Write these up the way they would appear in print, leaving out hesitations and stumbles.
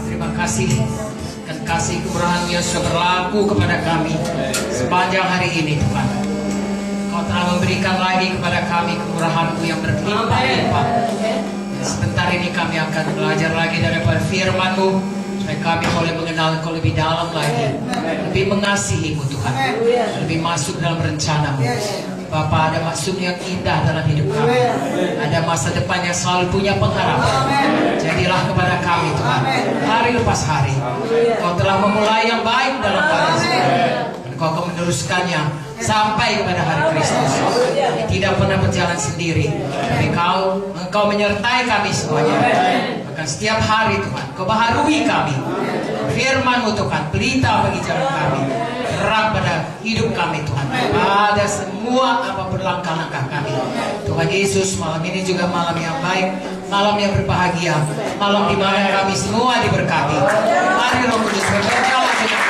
Terima kasih dan kasih kemurahan-Mu yang sudah berlaku kepada kami sepanjang hari ini, Tuhan. Kau telah memberikan lagi kepada kami kemurahan-Mu yang berlimpah-limpah. Sebentar ini kami akan belajar lagi daripada firman-Mu, supaya kami boleh mengenal Kau lebih dalam lagi, lebih mengasihi-Mu, Tuhan, lebih masuk dalam rencana-Mu. Bapa, ada maksud yang indah dalam hidup kami. Ada masa depan yang selalu punya pengharapan. Jadilah kepada kami, Tuhan, hari lepas hari. Kau telah memulai yang baik dalam pada dan Kau akan meneruskannya sampai kepada hari Kristus. Kami tidak pernah berjalan sendiri, tapi Engkau menyertai kami semuanya. Bahkan setiap hari, Tuhan, Kau baharui kami. Firman-Mu, Tuhan, pelita bagi jalan kami, terang pada hidup kami, Tuhan, pada semua apa langkah-langkah kami. Tuhan Yesus, malam ini juga malam yang baik, malam yang berbahagia, malam di mana kami semua diberkati. Mari Roh Kudus berjalan dengan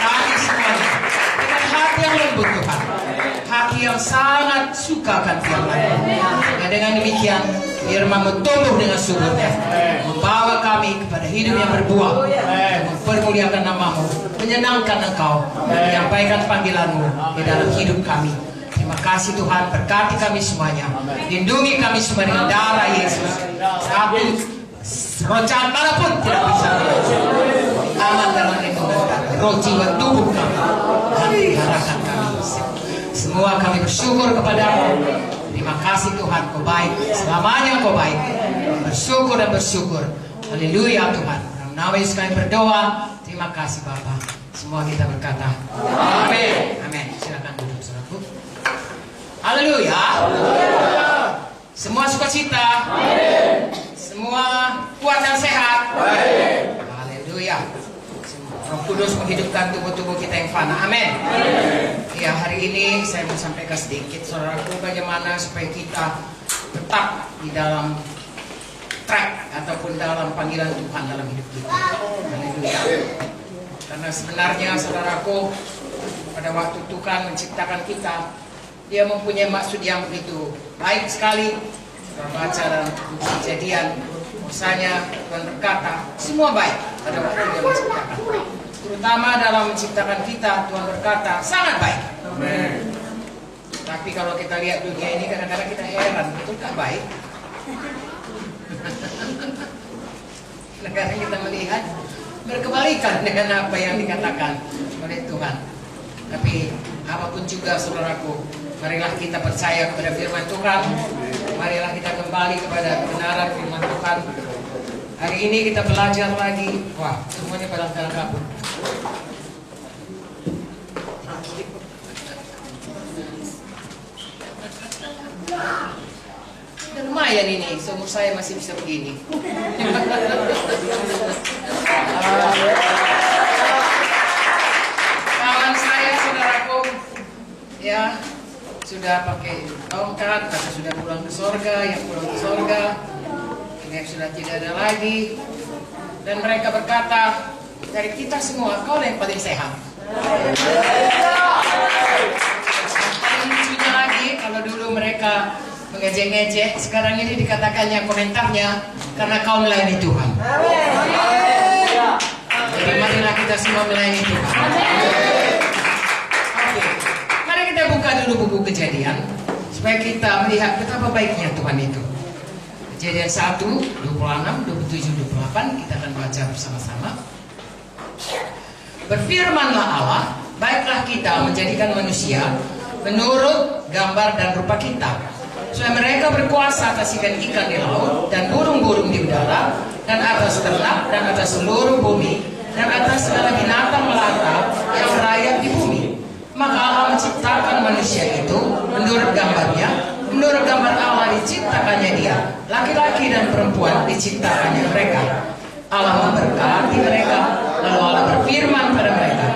kami semuanya dengan hati yang lembut, Tuhan, hati yang sangat suka akan firman-Mu. Dan dengan demikian firman-Mu tumbuh dengan suburnya, membawa kami kepada hidup yang berbuah, mempermuliakan nama-Mu, menyenangkan Engkau, menyampaikan panggilan-Mu di dalam hidup kami. Terima kasih Tuhan, berkati kami semuanya, lindungi kami semua dengan darah Yesus. Satu roh jahat manapun tidak bisa aman dalam lindungan kami, roh jiwa tubuh kami, dan diarahkan kami. Semua kami bersyukur kepadamu. Terima kasih Tuhan, Kau baik, selamanya Kau baik. Bersyukur dan bersyukur. Haleluya Tuhan. Dalam nama Yesus kami berdoa. Terima kasih Bapa. Semua kita berkata amin. Amin. Silakan duduk saudaraku. Haleluya. Semua sukacita. Semua kuat dan sehat. Haleluya. Roh Kudus menghidupkan tubuh-tubuh kita yang fana. Amin. Ya, hari ini saya mau sampaikan sedikit saudaraku, bagaimana supaya kita tetap di dalam track ataupun dalam panggilan Tuhan dalam hidup kita. Haleluya. Karena sebenarnya saudaraku, pada waktu Tuhan menciptakan kita, Dia mempunyai maksud yang begitu baik sekali. Kita baca dalam buku Kejadian, misalnya Tuhan berkata, semua baik pada waktu Dia menciptakan. Terutama dalam menciptakan kita, Tuhan berkata, sangat baik. Amen. Tapi kalau kita lihat dunia ini, kadang-kadang kita heran, itu tak baik. Kadang-kadang kita melihat berkebalikan dengan apa yang dikatakan oleh Tuhan. Tapi apapun juga saudaraku, marilah kita percaya kepada firman Tuhan. Marilah kita kembali kepada kebenaran firman Tuhan. Hari ini kita belajar lagi. Wah, semuanya pada kabur. Dan lumayan ini, seumur saya masih bisa begini. Kawan saya, saudaraku, ya sudah pakai tongkat, atau sudah pulang ke sorga, yang pulang ke sorga, yang sudah tidak ada lagi. Dan mereka berkata, dari kita semua, kau yang paling sehat. Paling lucunya lagi, kalau dulu mereka mengejek-ngejek, sekarang ini dikatakannya komentarnya, karena kau melayani Tuhan. Jadi marilah kita semua melayani Tuhan. Oke, mari kita buka dulu buku Kejadian, supaya kita melihat betapa baiknya Tuhan itu. Kejadian 1, 26, 27, 28, kita akan baca bersama-sama. Berfirmanlah Allah, baiklah kita menjadikan manusia menurut gambar dan rupa kita, supaya mereka berkuasa atas ikan-ikan di laut, dan burung-burung di udara, dan atas ternak, dan atas seluruh bumi, dan atas segala binatang melata yang merayap di bumi. Maka Allah menciptakan manusia itu menurut gambarnya, menurut gambar Allah diciptakannya dia, laki-laki dan perempuan diciptakannya mereka. Allah memberkati mereka, lalu Allah berfirman pada mereka,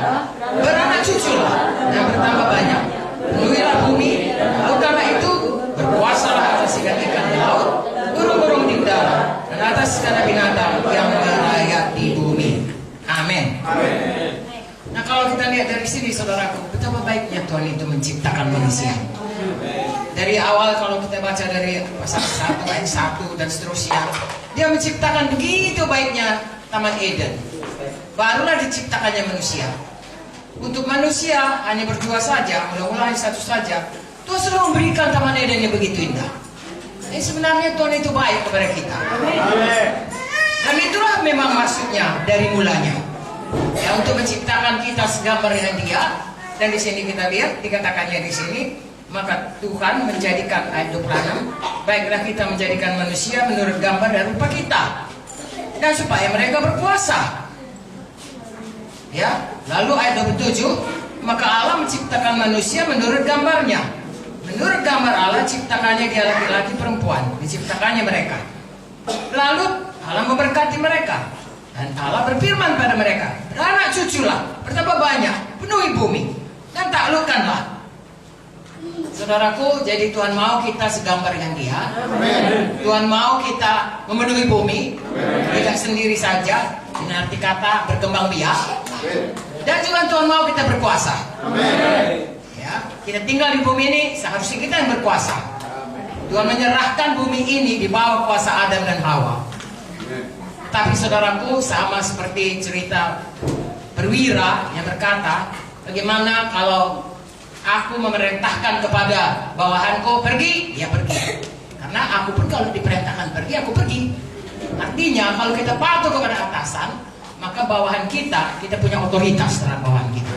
beranak cuculah dan bertambah banyak, penuhilah bumi, lalu karena itu berkuasalah atas ikan-ikan di laut, burung-burung di udara, dan atas segala binatang yang merayap di bumi. Amin. Nah, kalau kita lihat dari sini saudaraku, betapa baiknya Tuhan itu menciptakan manusia. Dari awal kalau kita baca dari pasal 1 ayat 1 dan seterusnya, Dia menciptakan begitu baiknya Taman Eden. Barulah diciptakannya manusia. Untuk manusia hanya berdua saja, mula-mula hanya satu saja. Tuhan sudah memberikan Taman Eden yang begitu indah. Ini sebenarnya Tuhan itu baik kepada kita. Dan itulah memang maksudnya dari mulanya. Ya, untuk menciptakan kita segambar dengan Dia. Dan di sini kita lihat dikatakannya di sini, maka Tuhan menjadikan ayat 26, baiklah kita menjadikan manusia menurut gambar dan rupa kita, dan supaya mereka berkuasa. Ya, lalu ayat 27, maka Allah menciptakan manusia menurut gambarnya. Menurut gambar Allah ciptakannya dia laki-laki perempuan, diciptakannya mereka. Lalu Allah memberkati mereka, dan Allah berfirman pada mereka, beranak cuculah, bertambah banyak, penuhi bumi, dan taklukkanlah. Saudaraku, jadi Tuhan mau kita segambar dengan Dia. Amen. Tuhan mau kita memenuhi bumi, tidak sendiri saja, dengan arti kata berkembang biak. Dan juga Tuhan mau kita berkuasa. Amen. Ya, kita tinggal di bumi ini, seharusnya kita yang berkuasa. Tuhan menyerahkan bumi ini di bawah kuasa Adam dan Hawa. Tapi saudaraku, sama seperti cerita perwira yang berkata, bagaimana kalau aku memerintahkan kepada bawahanku pergi, dia pergi. Karena aku pun kalau diperintahkan pergi, aku pergi. Artinya kalau kita patuh kepada atasan, maka bawahan kita punya otoritas terhadap bawahan kita.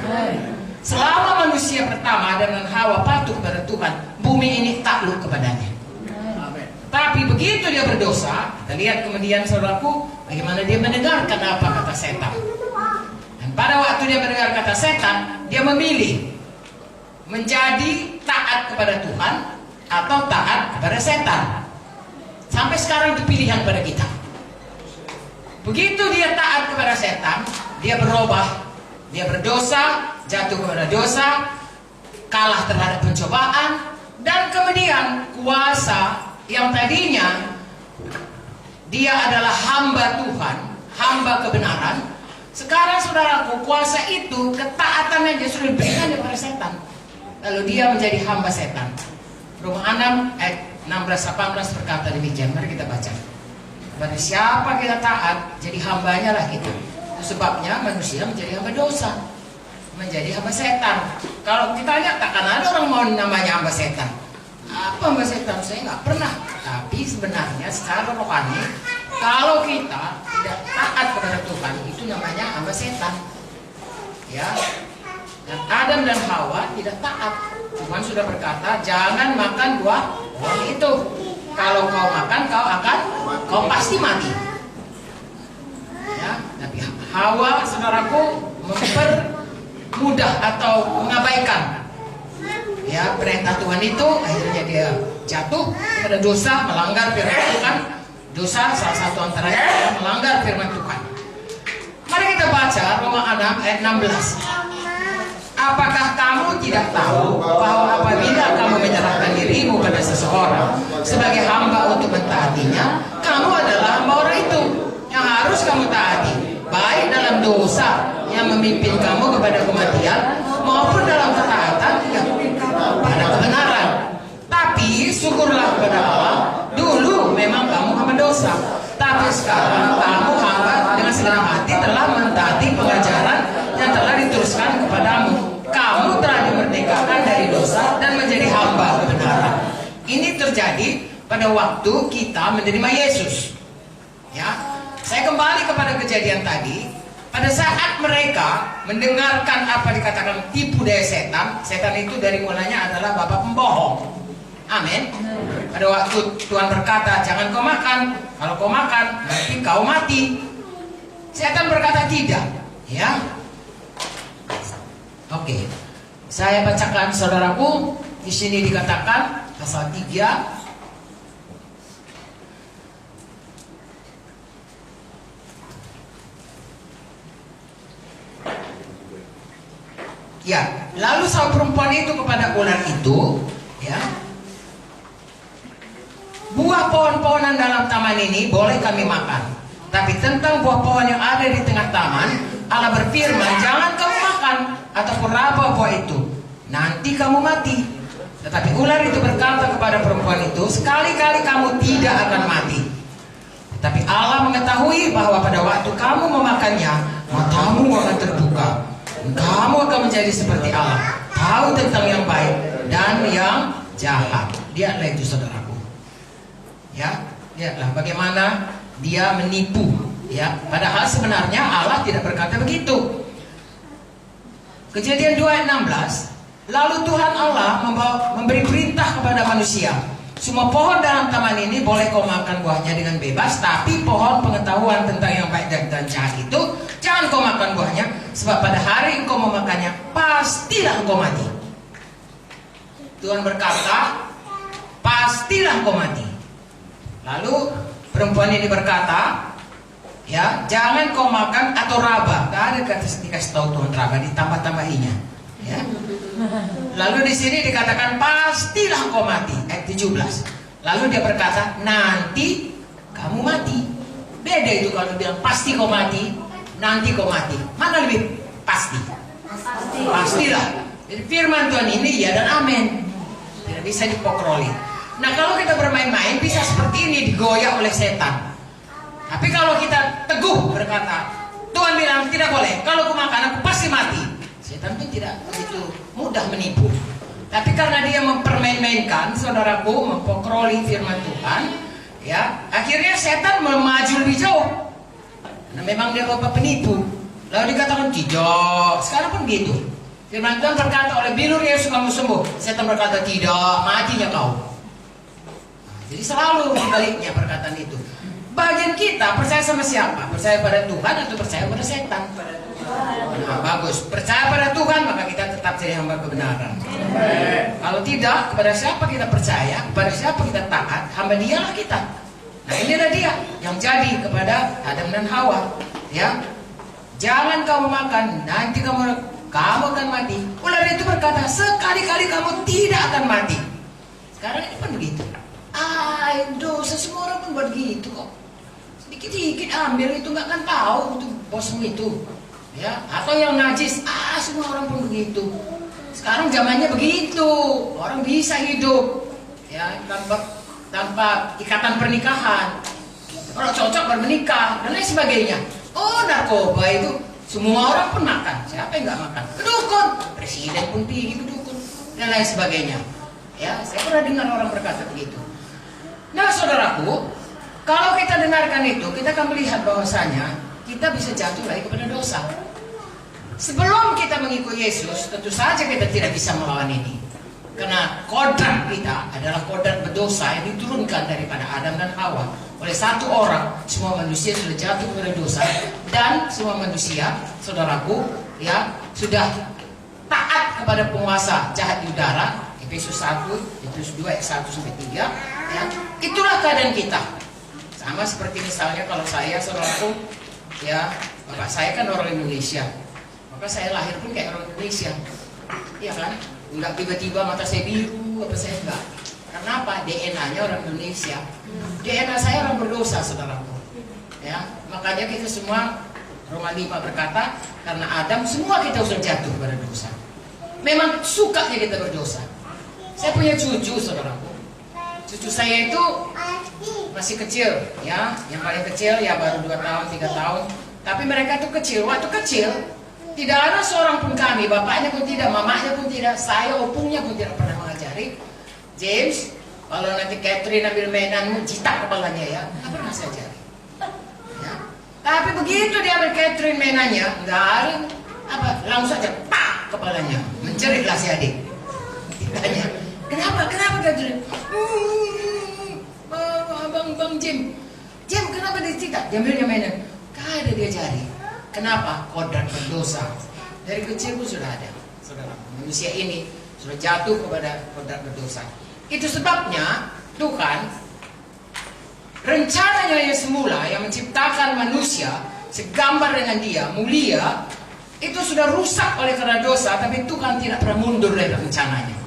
Selama manusia pertama Adam dan Hawa patuh kepada Tuhan, bumi ini takluk kepadanya. Tapi begitu dia berdosa, kita lihat kemudian saudaraku, bagaimana dia mendengarkan apa kata setan. Dan pada waktu dia mendengar kata setan, dia memilih menjadi taat kepada Tuhan atau taat kepada setan. Sampai sekarang itu pilihan pada kita. Begitu dia taat kepada setan, dia berubah, dia berdosa, jatuh kepada dosa, kalah terhadap pencobaan, dan kemudian kuasa yang tadinya dia adalah hamba Tuhan, hamba kebenaran, sekarang saudaraku, kuasa itu, ketaatannya dia sudah diberikan kepada setan. Lalu dia menjadi hamba setan. Roma 6 ayat 16-18 berkata demikian. Mari kita baca. Kepada siapa kita taat, jadi hambanya lah kita. Itu sebabnya manusia menjadi hamba dosa, menjadi hamba setan. Kalau kita lihat, takkan ada orang mau namanya hamba setan. Apa hamba setan? Saya nggak pernah. Tapi sebenarnya secara rohani, kalau kita tidak taat kepada Tuhan, itu namanya hamba setan. Ya. Dan Adam dan Hawa tidak taat. Tuhan sudah berkata, jangan makan buah itu. Kalau kau makan, kau pasti mati. Ya, tapi Hawa, saudaraku, mempermudah atau mengabaikan ya perintah Tuhan itu, akhirnya dia jatuh pada dosa, melanggar firman Tuhan. Dosa salah satu antaranya adalah melanggar firman Tuhan. Mari kita baca Roma 6 ayat 16. Apakah kamu tidak tahu bahwa apabila kamu menyerahkan dirimu pada seseorang sebagai hamba untuk mentaatinya, kamu adalah hamba orang itu yang harus kamu taati, baik dalam dosa yang memimpin kamu kepada kematian maupun dalam ketaatan yang pada kebenaran. Tapi syukurlah kepada Allah, dulu memang kamu hamba dosa, tapi sekarang kamu hamba dengan senang hati telah mentaati pengajaran yang telah diteruskan kepadamu. Kamu telah dimerdekakan dari dosa dan menjadi hamba kebenaran. Ini terjadi pada waktu kita menerima Yesus. Ya, saya kembali kepada kejadian tadi. Pada saat mereka mendengarkan apa dikatakan tipu daya setan, setan itu dari mulanya adalah bapa pembohong. Amin. Pada waktu Tuhan berkata, jangan kau makan. Kalau kau makan, berarti kau mati. Setan berkata tidak. Ya. Oke. Saya bacakan saudaraku. Di sini dikatakan pasal 3. Ya, lalu sang perempuan itu kepada ular itu, ya. Buah pohon-pohonan dalam taman ini boleh kami makan. Tapi tentang buah pohon yang ada di tengah taman, Allah berfirman, jangan kamu makan ataupun raba buah itu, nanti kamu mati. Tetapi ular itu berkata kepada perempuan itu, sekali-kali kamu tidak akan mati. Tapi Allah mengetahui bahwa pada waktu kamu memakannya, matamu akan terbuka. Kamu akan menjadi seperti Allah, tahu tentang yang baik dan yang jahat. Lihatlah itu saudaraku. Ya, lihatlah bagaimana dia menipu. Ya, padahal sebenarnya Allah tidak berkata begitu. Kejadian 2 ayat 16. Lalu Tuhan Allah memberi perintah kepada manusia, semua pohon dalam taman ini boleh kau makan buahnya dengan bebas, tapi pohon pengetahuan tentang yang baik dan jahat itu jangan kau makan buahnya, sebab pada hari engkau memakannya pastilah engkau mati. Tuhan berkata, pastilah engkau mati. Lalu perempuan ini berkata, ya, jangan kau makan atau raba. Gak ada dikasih tahu Tuhan raba, ditambah-tambahinya. Ya. Lalu di sini dikatakan pastilah kau mati, ayat 17. Lalu dia berkata, nanti kamu mati. Beda itu kalau bilang pasti kau mati, nanti kau mati. Mana lebih pasti? Pastilah. Jadi firman Tuhan ini ya dan amin. Tidak bisa dipokroli. Nah, kalau kita bermain-main bisa seperti ini, digoyah oleh setan. Tapi kalau kita teguh berkata, Tuhan bilang tidak boleh, kalau aku makan aku pasti mati. Setan pun tidak begitu mudah menipu. Tapi karena dia mempermain-mainkan, saudaraku, mempokroli firman Tuhan, ya, akhirnya setan memaju lebih jauh. Karena memang dia bapak penipu. Lalu dikatakan tidak, sekarang pun gitu. Firman Tuhan berkata, oleh bilur Yesus kamu sembuh. Setan berkata tidak, matinya kau. Jadi selalu sebaliknya perkataan itu. Bagian kita percaya sama siapa? Percaya pada Tuhan atau percaya pada setan? Nah, bagus. Percaya pada Tuhan maka kita tetap jadi hamba kebenaran. Kalau tidak, kepada siapa kita percaya, kepada siapa kita taat, hamba dialah kita. Nah, inilah dia yang jadi kepada Adam dan Hawa. Ya, jangan kamu makan, nanti kamu akan mati. Ular itu berkata, sekali-kali kamu tidak akan mati. Sekarang ini pun begitu. Dosa semua orang pun begitu kok. Sedikit-sedikit ambil itu nggak akan tahu itu bosmu itu, ya. Atau yang najis, semua orang pun begitu. Sekarang zamannya begitu, orang bisa hidup, ya, tanpa ikatan pernikahan. Kalau cocok baru menikah dan lain sebagainya. Oh, narkoba itu semua orang pun makan. Siapa yang nggak makan? Kedukun, presiden pun pergi kedukun dan lain sebagainya. Ya, saya pernah dengar orang berkata begitu. Nah, saudaraku, kalau kita dengarkan itu, kita akan melihat bahwasanya kita bisa jatuh lagi kepada dosa. Sebelum kita mengikuti Yesus, tentu saja kita tidak bisa melawan ini. Karena kodrat kita adalah kodrat berdosa yang diturunkan daripada Adam dan Hawa. Oleh satu orang, semua manusia sudah jatuh kepada dosa. Dan semua manusia, saudaraku, ya, sudah taat kepada penguasa jahat di udara. Efesus 1, Efesus 2, ayat 1-3, ya. Itulah keadaan kita. Sama seperti misalnya kalau saya, saudaraku, ya, bapak saya kan orang Indonesia. Maka saya lahir pun kayak orang Indonesia. Iya kan? Enggak tiba-tiba mata saya biru, apa saya enggak. Karena apa? DNA-nya orang Indonesia. DNA saya orang berdosa, saudaraku. Ya, makanya kita semua, Roma 5 berkata, karena Adam semua kita sudah jatuh pada dosa. Memang sukanya kita berdosa. Saya punya cucu, saudaraku. Cucu saya itu masih kecil, ya. Yang paling kecil ya baru 2 tahun, 3 tahun. Tapi mereka itu kecil. Waktu kecil, tidak ada seorang pun kami, bapaknya pun tidak, mamanya pun tidak, saya, opungnya pun tidak pernah mengajari. James, kalau nanti Catherine ambil mainanmu, jitak kepalanya ya. Tidak pernah saya ajari. Ya. Tapi begitu dia ambil Catherine mainannya, nggak ada apa, langsung saja, pak, kepalanya. Menjeritlah si adik. Ditanya, kenapa Catherine? Bang Jim, kenapa dia ambilnya mainan? Gak ada dia jari. Kenapa? Kodrat berdosa. Dari kecil pun sudah ada, saudara. Manusia ini sudah jatuh kepada kodrat berdosa. Itu sebabnya Tuhan rencananya yang semula yang menciptakan manusia segambar dengan dia, mulia, itu sudah rusak oleh karena dosa. Tapi Tuhan tidak pernah mundur dari rencananya.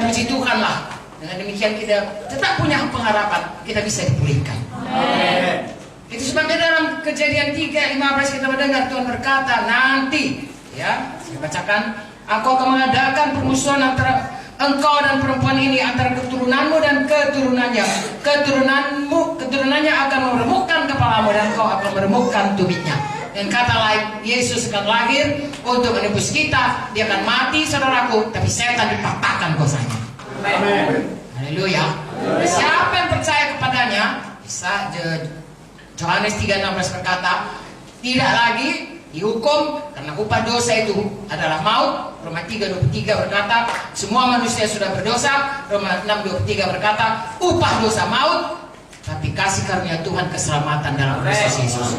Puji Tuhanlah. Dengan demikian kita tetap punya pengharapan kita bisa dipulihkan. Amen. Itu sebabnya dalam Kejadian 3:15 kita mendengar Tuhan berkata, nanti, ya, saya bacakan, aku akan mengadakan permusuhan antara engkau dan perempuan ini, antara keturunanmu dan keturunannya, keturunanmu keturunannya akan meremukkan kepalamu dan kau akan meremukkan tumitnya. Dan kata lain, Yesus akan lahir untuk menebus kita. Dia akan mati, saudaraku, tapi setan dipatahkan kuasanya. Amin. Haleluya. Siapa yang percaya kepadanya, bisa Yohanes 3:16 berkata, tidak lagi dihukum karena upah dosa itu adalah maut. Roma 3:23 berkata, semua manusia sudah berdosa. Roma 6:23 berkata, upah dosa maut, tapi kasih karunia Tuhan keselamatan dalam Kristus Yesus.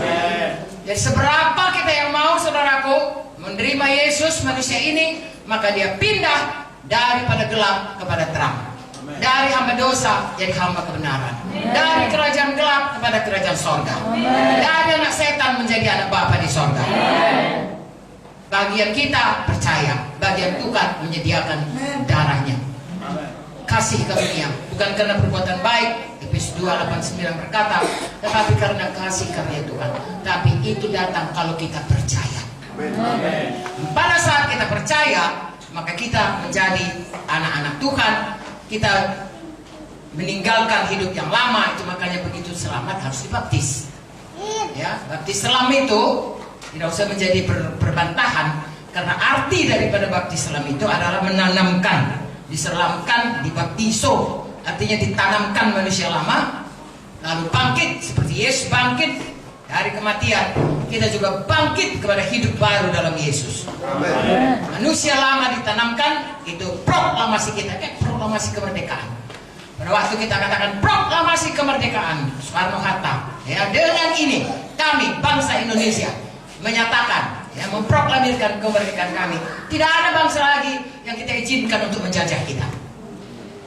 Jadi seberapa kita yang mau, saudaraku, menerima Yesus manusia ini, maka dia pindah daripada gelap kepada terang. Dari hamba dosa jadi hamba kebenaran. Dari kerajaan gelap kepada kerajaan sorga. Dari anak setan menjadi anak Bapa di sorga. Bagian kita percaya, bagian Tuhan menyediakan darahnya. Kasih karunia, bukan karena perbuatan baik. Efesus 2:8-9 berkata, tetapi karena kasih karunia Tuhan. Tapi itu datang kalau kita percaya. Pada saat kita percaya, maka kita menjadi anak-anak Tuhan. Kita meninggalkan hidup yang lama. Itu makanya begitu selamat harus dibaptis. Ya, baptis selam itu tidak usah menjadi perbantahan, karena arti daripada baptis selam itu adalah menanamkan, diselamkan, dibaptiso. Artinya ditanamkan manusia lama, lalu bangkit seperti Yesus bangkit dari kematian. Kita juga bangkit kepada hidup baru dalam Yesus. Amen. Manusia lama ditanamkan, itu proklamasi kita, proklamasi kemerdekaan. Pada waktu kita katakan proklamasi kemerdekaan, Soekarno-Hatta, ya, dengan ini kami bangsa Indonesia menyatakan, ya, memproklamirkan kemerdekaan kami. Tidak ada bangsa lagi yang kita izinkan untuk menjajah kita.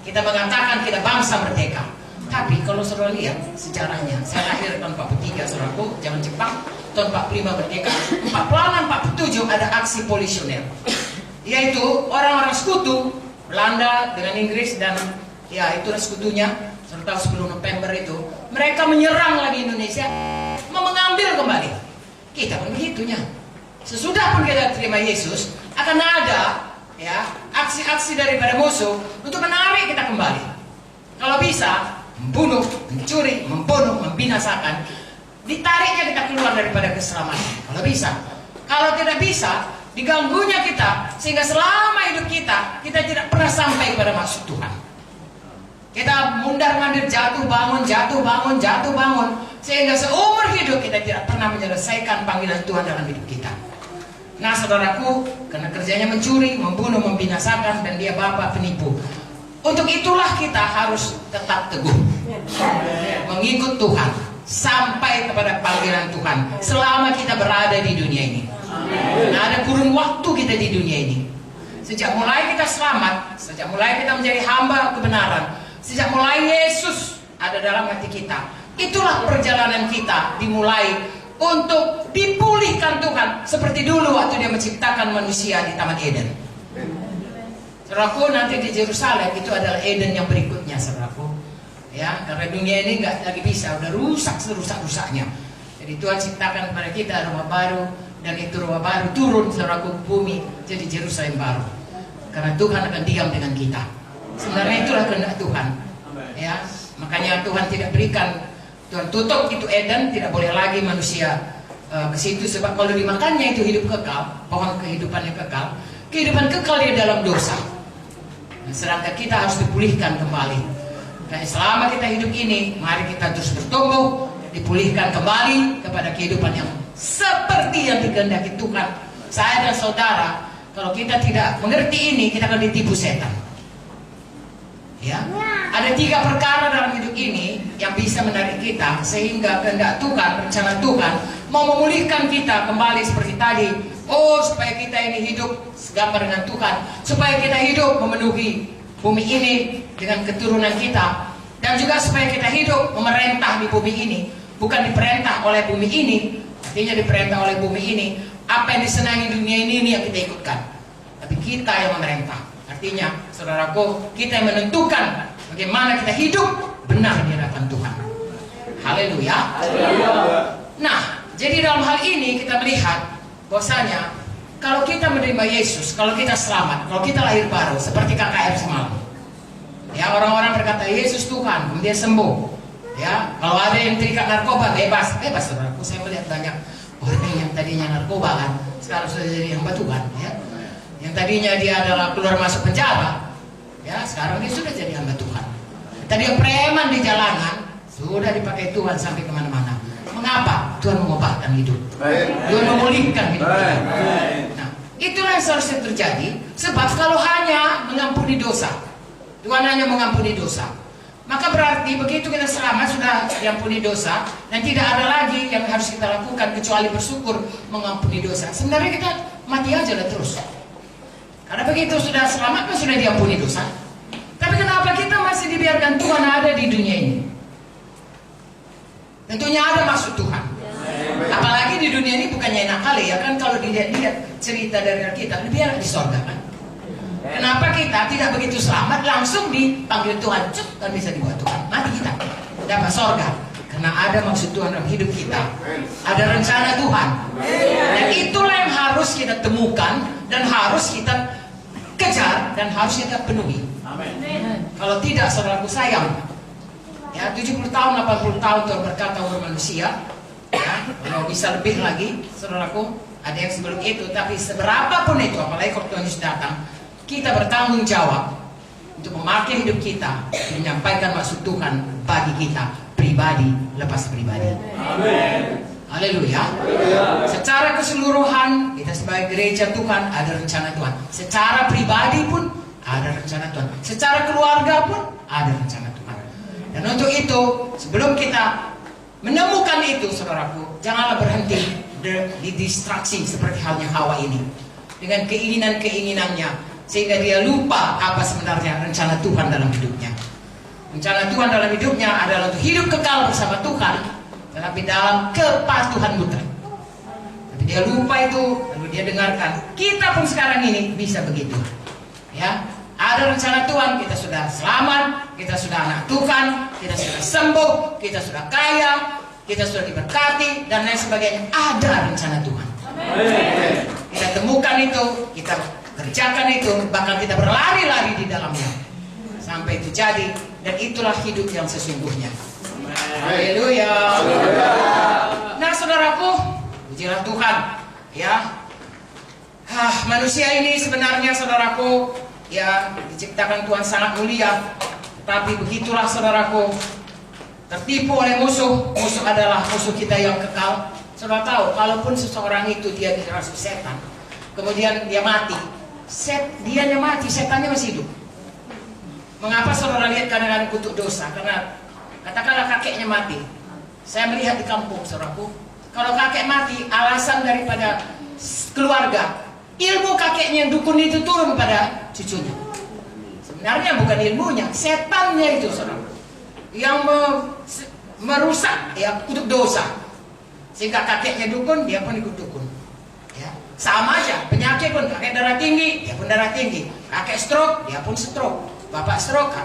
Kita mengatakan kita bangsa merdeka. Tapi kalau saudara lihat sejarahnya, saya lahir tahun 43, saudaraku, zaman Jepang, tahun 45 merdeka. 46-47 ada aksi polisioner, yaitu orang-orang sekutu Belanda dengan Inggris dan ya itu sekutunya. Serta 10 November itu mereka menyerang lagi Indonesia, mau mengambil kembali. Kita pun begitunya. Sesudah pun kita terima Yesus, akan ada, ya, aksi-aksi daripada musuh untuk menarik kita kembali. Kalau bisa membunuh, mencuri, membunuh, membinasakan, ditariknya kita keluar daripada keselamatan. Kalau bisa. Kalau tidak bisa, diganggunya kita sehingga selama hidup kita tidak pernah sampai kepada maksud Tuhan. Kita mundar-mandir, jatuh bangun, jatuh bangun, jatuh bangun, sehingga seumur hidup kita tidak pernah menyelesaikan panggilan Tuhan dalam hidup kita. Nah, saudaraku, karena kerjanya mencuri, membunuh, membinasakan, dan dia bapak penipu. Untuk itulah kita harus tetap teguh, mengikut Tuhan sampai kepada panggilan Tuhan selama kita berada di dunia ini. Nah, ada kurun waktu kita di dunia ini. Sejak mulai kita selamat, sejak mulai kita menjadi hamba kebenaran, sejak mulai Yesus ada dalam hati kita, itulah perjalanan kita dimulai untuk dipulihkan Tuhan seperti dulu waktu dia menciptakan manusia di Taman Eden. Saudaraku, nanti di Yerusalem itu adalah Eden yang berikutnya, saudaraku. Ya, karena dunia ini nggak lagi bisa, udah rusak serusak-rusaknya. Jadi Tuhan ciptakan kepada kita rumah baru, dan itu rumah baru turun, saudaraku, bumi jadi Yerusalem baru. Karena Tuhan akan diam dengan kita. Sebenarnya itulah kehendak Tuhan. Ya, makanya Tuhan tidak berikan, Tuhan tutup itu Eden, tidak boleh lagi manusia ke situ, sebab kalau dimakannya itu hidup kekal, pohon kehidupan yang kekal. Kehidupan kekal di dalam dosa. Nah, sedangkan kita harus dipulihkan kembali. Dan selama kita hidup ini, mari kita terus bertumbuh, dipulihkan kembali kepada kehidupan yang seperti yang dikehendaki Tuhan. Saya dan saudara, kalau kita tidak mengerti ini, kita akan ditipu setan. Ya, ada 3 perkara dalam hidup ini yang bisa menarik kita sehingga kehendak Tuhan, rencana Tuhan mau memulihkan kita kembali seperti tadi. Oh, supaya kita ini hidup segambar dengan Tuhan, supaya kita hidup memenuhi bumi ini dengan keturunan kita, dan juga supaya kita hidup memerintah di bumi ini, bukan diperintah oleh bumi ini, artinya diperintah oleh bumi ini. Apa yang disenangi dunia ini yang kita ikutkan, tapi kita yang memerintah. Artinya, saudaraku, kita yang menentukan bagaimana kita hidup benar di hadapan Tuhan. Haleluya. Nah, jadi dalam hal ini kita melihat bahwasanya kalau kita menerima Yesus, kalau kita selamat, kalau kita lahir baru, seperti KKR semalam. Ya, orang-orang berkata Yesus Tuhan, kemudian sembuh. Ya, kalau ada yang terikat narkoba bebas, saudaraku. Saya melihat banyak orang yang tadinya narkoba kan, sekarang sudah jadi hamba Tuhan. Ya, yang tadinya dia adalah keluar masuk penjara, ya sekarang dia sudah jadi hamba Tuhan. Tadi yang preman di jalanan sudah dipakai Tuhan sampai kemana-mana. Mengapa? Tuhan mengubahkan hidup, Tuhan memulihkan hidup kita. Nah, itulah yang seharusnya terjadi. Sebab kalau hanya mengampuni dosa, Tuhan hanya mengampuni dosa, maka berarti begitu kita selamat sudah diampuni dosa, dan tidak ada lagi yang harus kita lakukan kecuali bersyukur mengampuni dosa. Sebenarnya kita mati aja lah terus. Karena begitu sudah selamat kan sudah diampuni dosa. Tapi kenapa kita masih dibiarkan Tuhan ada di dunia ini? Tentunya ada maksud Tuhan. Apalagi di dunia ini bukannya enak kali ya kan, kalau dilihat cerita dari kita lebih enak di sorga kan. Kenapa kita tidak begitu selamat langsung dipanggil Tuhan, kan bisa dibuat Tuhan, mati kita dapat sorga? Karena ada maksud Tuhan dalam hidup kita, ada rencana Tuhan, dan itulah yang harus kita temukan dan harus kita kejar dan harus kita penuhi. Kalau tidak, saudaraku, sayang ya, 70 tahun, 80 tahun Tuhan berkata over manusia ya, kalau bisa lebih lagi, saudaraku, ada yang sebelum itu. Tapi seberapapun itu, apalagi kalau Tuhan Yesus datang, kita bertanggung jawab untuk memakai hidup kita, menyampaikan maksud Tuhan bagi kita pribadi lepas pribadi. Amin. Haleluya. Secara keseluruhan kita sebagai gereja Tuhan ada rencana Tuhan. Secara pribadi pun ada rencana Tuhan. Secara keluarga pun ada rencana Tuhan. Dan untuk itu, sebelum kita menemukan itu, saudaraku, janganlah berhenti di distraksi seperti halnya Hawa ini dengan keinginan-keinginannya, sehingga dia lupa apa sebenarnya rencana Tuhan dalam hidupnya. Rencana Tuhan dalam hidupnya adalah untuk hidup kekal bersama Tuhan, tetapi dalam kepatuhan mutlak. Tapi dia lupa itu, lalu dia dengarkan. Kita pun sekarang ini bisa begitu. Ya, ada rencana Tuhan, kita sudah selamat, kita sudah anak Tuhan, kita sudah sembuh, kita sudah kaya, kita sudah diberkati, dan lain sebagainya. Ada rencana Tuhan. Amen. Kita temukan itu, kita kerjakan itu, bahkan kita berlari-lari di dalamnya sampai itu jadi, dan itulah hidup yang sesungguhnya. Haleluya. Nah, saudaraku, pujilah Tuhan ya. Manusia ini sebenarnya, saudaraku, ya diciptakan Tuhan sangat mulia, tapi begitulah, saudaraku, tertipu oleh musuh. Musuh adalah musuh kita yang kekal. Saudara tahu, kalaupun seseorang itu dia dirasuki setan, kemudian dia mati, dianya mati, setannya masih hidup. Mengapa saudara lihat kadang-kadang kutuk dosa? Karena katakanlah kakeknya mati. Saya melihat di kampung, saudaraku, kalau kakek mati, alasan daripada keluarga, ilmu kakeknya yang dukun itu turun pada cucunya. Sebenarnya bukan ilmunya, setannya itu, saudara, yang merusak ya kutuk dosa. Sehingga kakeknya dukun, dia pun ikut dukun. Ya, sama aja, penyakit pun, kakek darah tinggi, dia pun darah tinggi. Kakek stroke, dia pun stroke. Bapak stroke,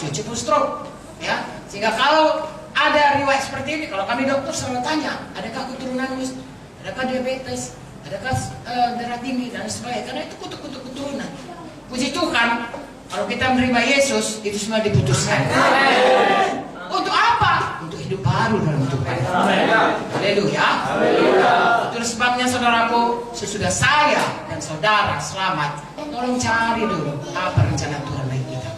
cucu pun stroke. Ya, sehingga kalau ada riwayat seperti ini, kalau kami dokter selalu tanya, adakah keturunan, adakah diabetes, adakah darah tinggi dan sebagainya, karena itu kutuk-kutuk keturunan. Puji Tuhan, kalau kita menerima Yesus, itu semua diputuskan. Untuk apa? Untuk hidup baru dalam Tuhan. Haleluya. Itu sebabnya, saudaraku, sesudah saya dan saudara selamat, tolong cari dulu apa rencana Tuhan bagi kita.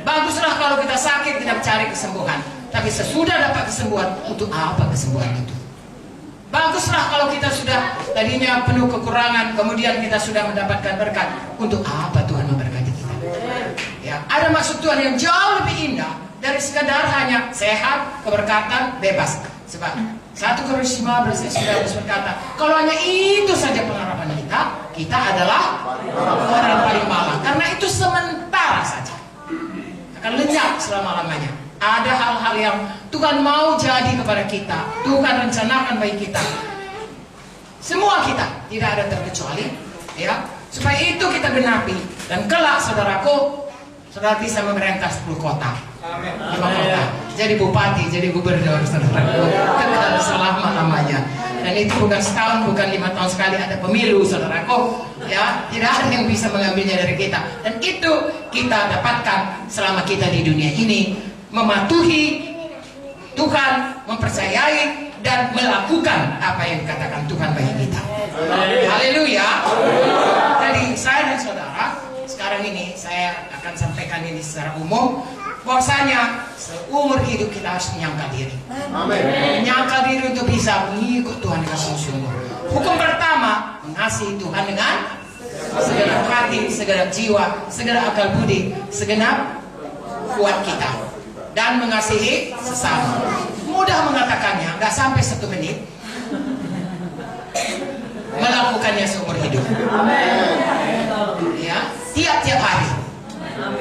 Baguslah kalau kita sakit tidak cari kesembuhan, tapi sesudah dapat kesembuhan, untuk apa kesembuhan itu? Baguslah kalau kita sudah tadinya penuh kekurangan, kemudian kita sudah mendapatkan berkat, untuk apa Tuhan memberkati kita? Ya, ada maksud Tuhan yang jauh lebih indah dari sekadar hanya sehat, keberkatan, bebas. Sebab 1 Korintus 15 ayat 19 berkata, kalau hanya itu saja pengharapan kita, kita adalah orang paling malang. Karena itu sementara saja, akan lenyap selama-lamanya. Ada hal-hal yang Tuhan mau jadi kepada kita, Tuhan rencanakan bagi kita. Semua kita, tidak ada terkecuali, ya. Supaya itu kita genapi, dan kelak, saudaraku, saudara bisa memerintah 10 kota, 5 kota, jadi bupati, jadi gubernur, saudaraku, kekal selama-lamanya. Dan itu bukan setahun, bukan 5 tahun sekali ada pemilu, saudaraku, ya. Tidak ada yang bisa mengambilnya dari kita, dan itu kita dapatkan selama kita di dunia ini, mematuhi Tuhan mempercayai dan melakukan apa yang dikatakan Tuhan bagi kita. Haleluya. Jadi saya dan saudara, sekarang ini saya akan sampaikan ini secara umum, bahwasanya seumur hidup kita harus menyangkal diri. Menyangkal diri untuk bisa mengikut Tuhan dengan sungguh-sungguh. Hukum pertama, mengasihi Tuhan dengan segenap hati, segenap jiwa, segenap akal budi, segenap kuat kita, dan mengasihi sesama. Mudah mengatakannya, nggak sampai 1 menit. Melakukannya seumur hidup. Ya, tiap-tiap hari.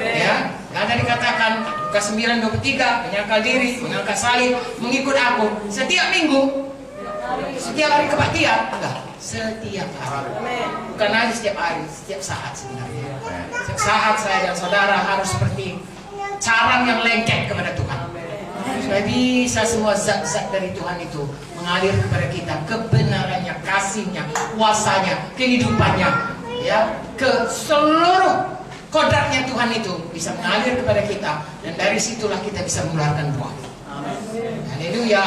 Ya, karena dikatakan Lukas 9:23, menyangkal diri, mengangkat salib, mengikut aku setiap minggu. Setiap hari kebaktian? Enggak, setiap hari. Bukan hanya setiap hari, setiap saat sebenarnya. Setiap saat saya dan saudara harus seperti carang yang lengket kepada Tuhan. Supaya bisa semua zat-zat dari Tuhan itu mengalir kepada kita, kebenarannya, kasihnya, kuasanya, kehidupannya, ya, ke seluruh kodratnya Tuhan itu bisa mengalir kepada kita, dan dari situlah kita bisa mengeluarkan buah. Haleluya.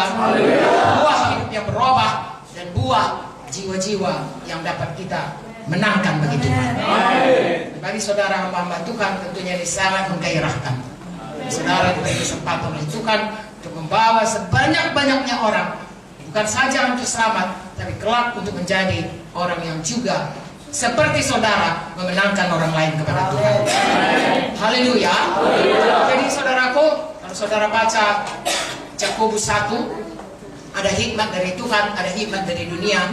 Buah hidup yang berubah dan buah jiwa-jiwa yang dapat kita menangkan bagi Tuhan. Bagi saudara hamba-hamba Tuhan, tentunya ini sangat menggairahkan. Saudara diberi kesempatan oleh Tuhan untuk membawa sebanyak-banyaknya orang, bukan saja untuk selamat, tapi kelak untuk menjadi orang yang juga seperti saudara memenangkan orang lain kepada Tuhan. Haleluya. Jadi saudaraku, kalau saudara baca Yakobus 1, ada hikmat dari Tuhan, ada hikmat dari dunia.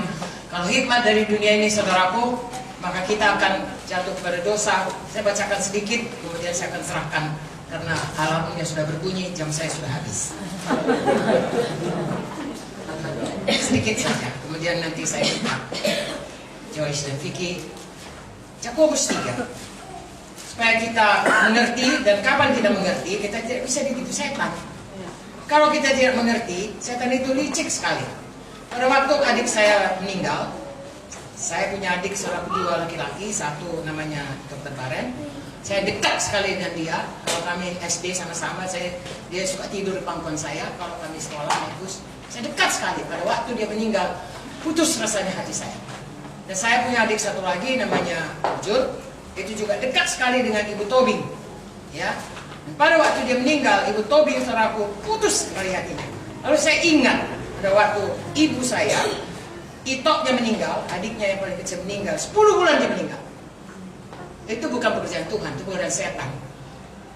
Kalau hikmat dari dunia ini saudaraku, maka kita akan jatuh kepada dosa. Saya bacakan sedikit, kemudian saya akan serahkan, karena alarmnya sudah berbunyi, jam saya sudah habis. Sedikit saja, kemudian nanti saya minta Joyce dan Vicky. Yakobus 3, supaya kita mengerti. Dan kapan kita mengerti, kita tidak bisa ditipu setan. Kalau kita tidak mengerti, setan itu licik sekali. Pada waktu adik saya meninggal, saya punya adik saudaraku 2 laki-laki, satu namanya Dr. Baren. Saya dekat sekali dengan dia. Kalau kami SD sama-sama, dia suka tidur di pangkuan saya. Kalau kami sekolah, bagus. Saya dekat sekali. Pada waktu dia meninggal, putus rasanya hati saya. Dan saya punya adik satu lagi namanya Jur. Itu juga dekat sekali dengan Ibu Tobing. Ya. Dan pada waktu dia meninggal, Ibu Tobing saudaraku putus sekali hatinya. Lalu saya ingat pada waktu ibu saya, Itoknya meninggal, adiknya yang paling kecil meninggal, 10 bulan dia meninggal. Itu bukan pekerjaan Tuhan, itu pekerjaan setan.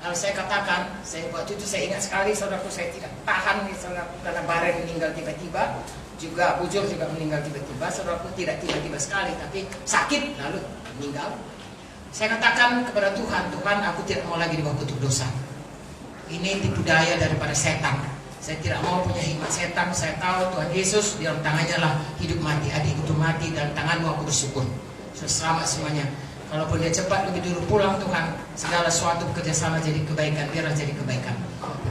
Lalu saya katakan, waktu itu saya ingat sekali, saudaraku, saya tidak tahan nih, saudaraku, karena Baren meninggal tiba-tiba, juga Bujur juga meninggal tiba-tiba. Saudaraku, tidak tiba-tiba sekali, tapi sakit lalu meninggal. Saya katakan kepada Tuhan, Tuhan, aku tidak mau lagi di bawah kutuk dosa. Ini tipu daya daripada setan. Saya tidak mau punya hikmat setan. Saya tahu Tuhan Yesus di dalam tangannya lah hidup mati. Adik itu mati, dalam tanganmu aku bersyukur. Sudah selamat semuanya. Kalaupun dia cepat lebih dulu pulang, Tuhan, segala sesuatu bekerjasama jadi kebaikan, biarlah jadi kebaikan.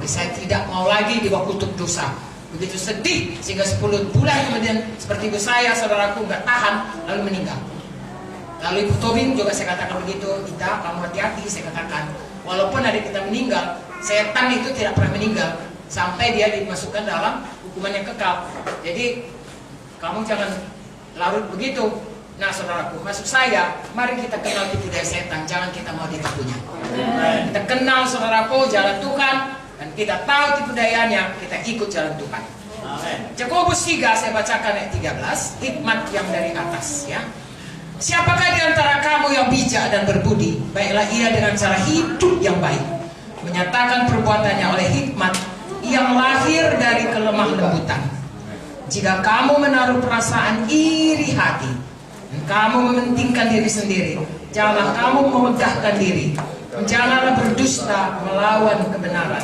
Jadi saya tidak mau lagi di bawah kutuk dosa. Begitu sedih, sehingga 10 bulan kemudian seperti ibu saya, saudaraku, nggak tahan, lalu meninggal. Lalu Ibu Tobing juga saya katakan begitu, Ita, kamu hati-hati, saya katakan. Walaupun adik kita meninggal, setan itu tidak pernah meninggal, sampai dia dimasukkan dalam hukuman yang kekal. Jadi, kamu jangan larut begitu. Nah saudaraku, maksud saya, mari kita kenal tipu daya setan, jangan kita mau ditipunya. Kita kenal saudaraku jalan Tuhan, dan kita tahu tipu dayanya, kita ikut jalan Tuhan. Yakobus 3, saya bacakan ayat 13, hikmat yang dari atas, ya. Siapakah di antara kamu yang bijak dan berbudi, baiklah ia dengan cara hidup yang baik, menyatakan perbuatannya oleh hikmat yang lahir dari kelemah lembutan. Jika kamu menaruh perasaan iri hati, dan kamu mementingkan diri sendiri, janganlah kamu memegahkan diri, janganlah berdusta melawan kebenaran.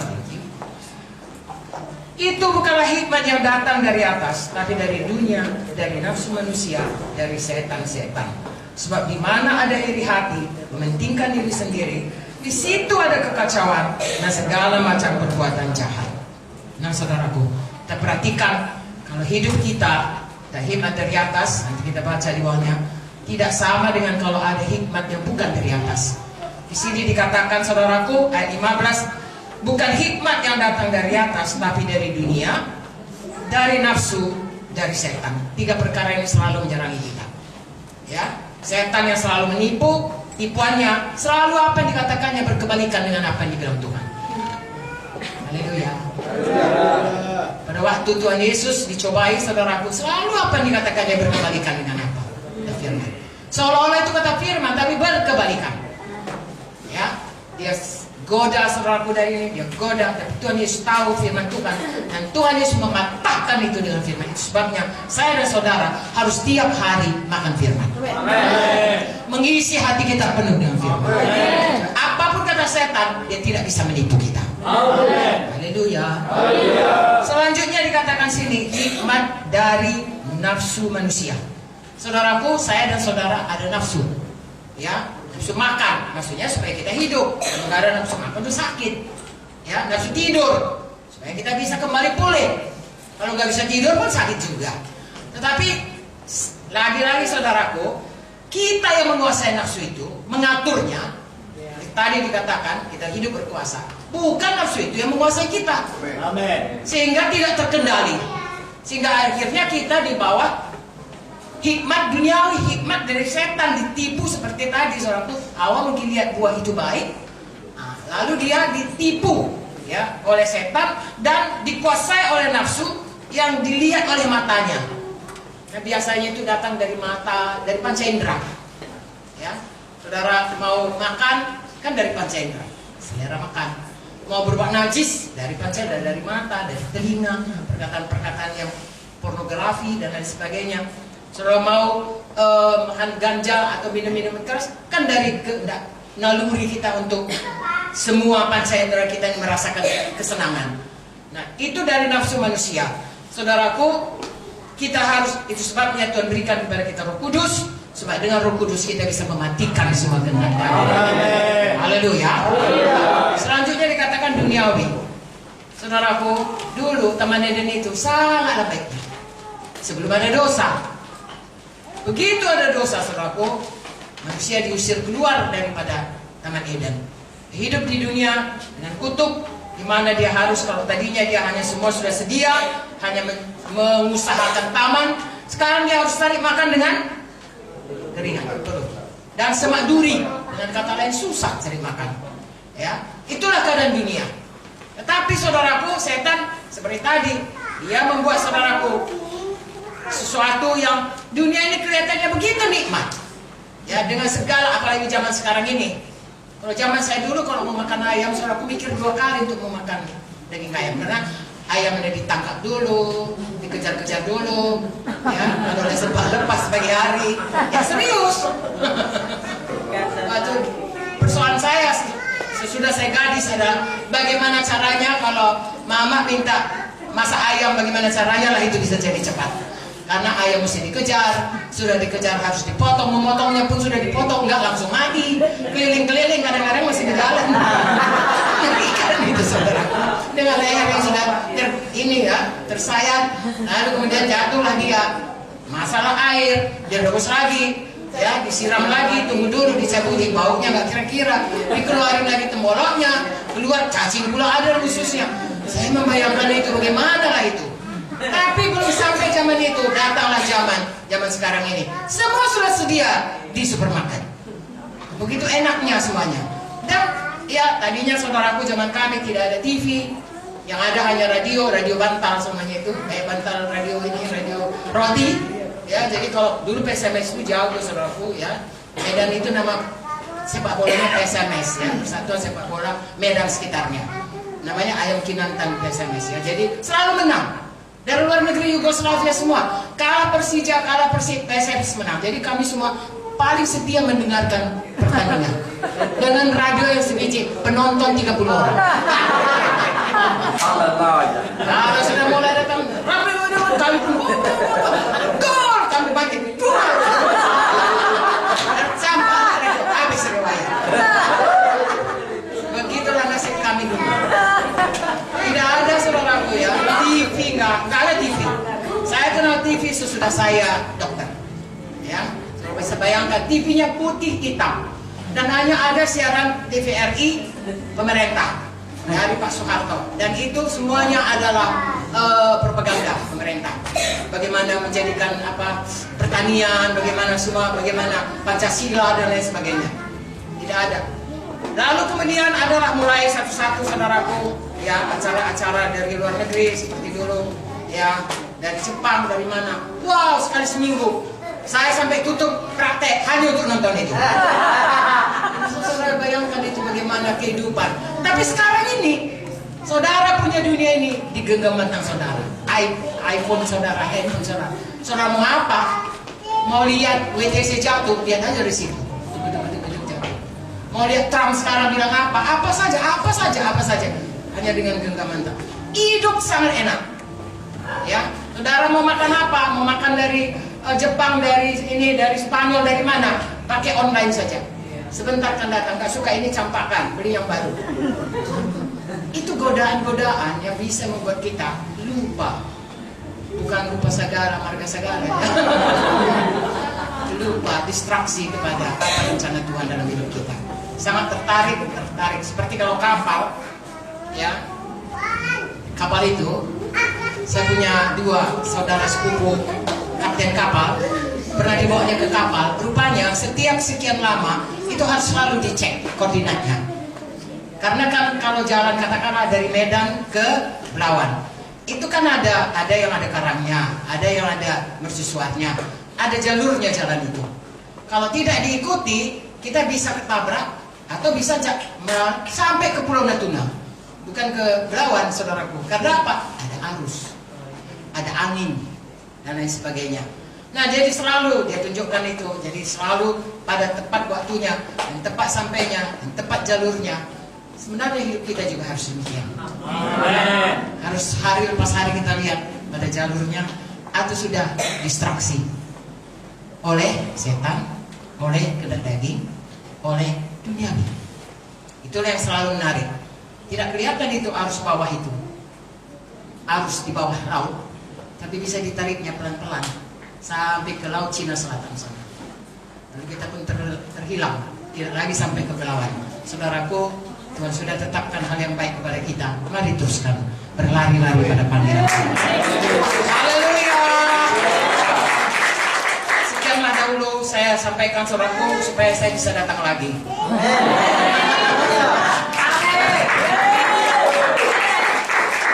Itu bukanlah hikmat yang datang dari atas, tapi dari dunia, dari nafsu manusia, dari setan-setan. Sebab di mana ada iri hati, mementingkan diri sendiri, di situ ada kekacauan dan segala macam perbuatan jahat. Nah saudaraku, kita perhatikan kalau hidup kita, dan hikmat dari atas, nanti kita baca di bawahnya, tidak sama dengan kalau ada hikmat yang bukan dari atas. Di sini dikatakan saudaraku, ayat 15, Bukan hikmat yang datang dari atas, tapi dari dunia, dari nafsu, dari setan. 3 perkara ini selalu menyerangi kita. Ya, setan yang selalu menipu, tipuannya selalu apa yang dikatakannya berkebalikan dengan apa yang dibilang Tuhan. Haleluya. Pada waktu Tuhan Yesus dicobai, saudaraku, selalu apa yang dikatakannya berkebalikan dengan apa? Firman. Seolah-olah itu kata firman, tapi berkebalikan. Ya, dia goda saudaraku dari ini, dia goda, tapi Tuhan Yesus tahu firman Tuhan, dan Tuhan Yesus mematahkan itu dengan firman. Itu sebabnya saya dan saudara harus tiap hari makan firman. Mengisi hati kita penuh dengan firman. Apapun kata setan, dia tidak bisa menipu kita. Haleluya. Selanjutnya dikatakan sini, hikmat dari nafsu manusia. Saudaraku, saya dan saudara ada nafsu. Ya, nafsu makan, maksudnya supaya kita hidup. Kalau nggak ada nafsu makan itu sakit. Ya, nafsu tidur supaya kita bisa kembali pulih. Kalau nggak bisa tidur pun sakit juga. Tetapi lagi-lagi saudaraku, kita yang menguasai nafsu itu, mengaturnya. Tadi dikatakan kita hidup berkuasa. Bukan nafsu itu yang menguasai kita. Amin. Sehingga tidak terkendali. Sehingga akhirnya kita di bawah hikmat duniawi, hikmat dari setan, ditipu seperti tadi seorang tuh awal mungkin lihat buah itu baik, lalu dia ditipu ya oleh setan dan dikuasai oleh nafsu yang dilihat oleh matanya. Nah, biasanya itu datang dari mata, dari panca indera. Ya, saudara mau makan kan dari panca indera, selera makan. Mau berbuat najis dari panca indera, dari mata, dari telinga, perkataan-perkataan yang pornografi dan lain sebagainya. Saudara mau makan ganja atau minum-minum keras kan dari kehendak naluri kita untuk semua panca indera kita yang merasakan kesenangan. Nah, itu dari nafsu manusia. Saudaraku, kita harus, itu sebabnya Tuhan berikan kepada kita Roh Kudus, supaya dengan Roh Kudus kita bisa mematikan semua kehendak. Haleluya. Selanjutnya dikatakan duniawi. Saudaraku, dulu Taman Eden itu sangatlah baik. Sebelum ada dosa. Begitu ada dosa, saudaraku, manusia diusir keluar daripada Taman Eden. Hidup di dunia dengan kutuk, di mana dia harus, kalau tadinya dia hanya semua sudah sedia, hanya mengusahakan taman, sekarang dia harus cari makan dengan keringat perut dan semak duri, dengan kata lain susah cari makan. Ya, itulah keadaan dunia. Tetapi saudaraku, setan seperti tadi, dia membuat saudaraku sesuatu yang dunia ini kelihatannya begitu nikmat. Ya, dengan segala, apalagi zaman sekarang ini. Kalau zaman saya dulu kalau mau makan ayam, saudaraku mikir 2 kali untuk mau makan daging ayam, karena ayamnya ditangkap dulu, dikejar-kejar dulu, ya, kalau sempat lepas pagi hari. Ya serius. Waktu persoalan saya sesudah saya gadis adalah bagaimana caranya kalau mama minta masak ayam, bagaimana caranya lah itu bisa jadi cepat. Karena ayam mesti dikejar, sudah dikejar harus dipotong, memotongnya pun sudah dipotong, nggak langsung mati, keliling-keliling, kadang-kadang masih di dalam. Ikan itu saudara, dengan leher yang sudah tersayat, lalu kemudian jatuhlah dia. Masalah air, dia rebus lagi, ya disiram lagi, tunggu dulu dicabuti, baunya nggak kira-kira, dikeluarin lagi temboloknya, keluar cacing pula ada khususnya. Saya membayangkan itu bagaimana lah itu. Tapi belum sampai zaman itu, datanglah zaman sekarang ini. Semua sudah sedia di supermarket. Begitu enaknya semuanya. Dan ya tadinya saudaraku zaman kami tidak ada TV, yang ada hanya radio bantal semuanya itu, kayak bantal radio ini, radio roti. Ya, jadi kalau dulu PSMS itu jauh saudaraku ya. Medan itu nama sepak bolanya PSMS ya, Persatuan Sepak Bola Medan sekitarnya. Namanya Ayam Kinantan PSMS ya. Jadi selalu menang. Dari luar negeri Yugoslavia semua, kalah Persija, kalah Persib, PSMS menang. Jadi kami semua paling setia mendengarkan pertandingan dengan radio yang sebiji, penonton 30 orang. Kalau sudah mulai datang, kami pun gol, kami bangkit, sampai habis riwayat. Begitulah nasib kami dulu. Tidak ada saudaraku ya, TV nggak ada TV. Saya kenal TV sesudah saya dokter. Ya, saudara bisa bayangkan TV-nya putih hitam dan hanya ada siaran TVRI pemerintah. dari Pak Soeharto, dan itu semuanya adalah propaganda pemerintah. Bagaimana menjadikan pertanian, bagaimana Pancasila dan lain sebagainya. Tidak ada. Lalu kemudian adalah mulai satu-satu saudaraku, ya, acara-acara dari luar negeri seperti dulu, ya, dari Jepang, dari mana. Wow, sekali seminggu saya sampai tutup praktek hanya untuk nonton itu. Saudara bayangkan itu bagaimana kehidupan. Tapi sekarang ini saudara punya dunia ini di genggaman tangan saudara. iPhone saudara, handphone saudara. Saudara mau apa? Mau lihat WTC jatuh, lihat aja di situ. Mau lihat Trump sekarang bilang apa saja. Hanya dengan genggaman tangan. Hidup sangat enak. Ya, saudara mau makan apa? Mau makan dari Jepang, dari Spanyol, dari mana? Pakai online saja. Sebentar kan datang, gak suka ini campakkan, beli yang baru. Itu godaan-godaan yang bisa membuat kita lupa. Bukan lupa segala, marga segala. Ya. Lupa, distraksi kepada apa rencana Tuhan dalam hidup kita. Sangat tertarik. Seperti kalau kapal, ya, kapal itu, saya punya 2 saudara sepupu kapten kapal, pernah dibawanya ke kapal. Rupanya setiap sekian lama itu harus selalu dicek koordinatnya. Karena kan kalau jalan katakanlah dari Medan ke Belawan, itu kan ada yang ada karangnya, ada yang ada mercusuarnya, ada jalurnya jalan itu. Kalau tidak diikuti, kita bisa ketabrak atau bisa sampai ke Pulau Natuna, bukan ke Belawan, saudaraku. Karena apa? Ada arus, ada angin, dan lain sebagainya. Nah, jadi selalu dia tunjukkan itu. Jadi selalu pada tepat waktunya, dan tepat sampainya, dan tepat jalurnya. Sebenarnya hidup kita juga harus demikian. Harus hari lepas hari kita lihat pada jalurnya, atau sudah distraksi oleh setan, oleh kehendak daging, oleh duniawi. Itulah yang selalu menarik. Tidak kelihatan itu arus bawah itu, arus di bawah laut, tapi bisa ditariknya pelan-pelan sampai ke laut Cina Selatan sana. Lalu kita pun terhilang, tidak lagi sampai ke Belawan. Saudaraku, Tuhan sudah tetapkan hal yang baik kepada kita. Mari teruskan berlari-lari pada panggilan Tuhan. Haleluya. Sekianlah dahulu saya sampaikan, saudaraku, supaya saya bisa datang lagi.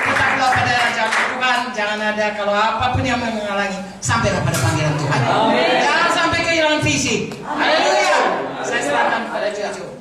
Tetaplah pada jalan Tuhan, jangan ada kalau apapun yang menghalangi, sampailah pada panggilan Tuhan. Jangan sampai kehilangan visi. Haleluya. Saya serahkan pada Jojo.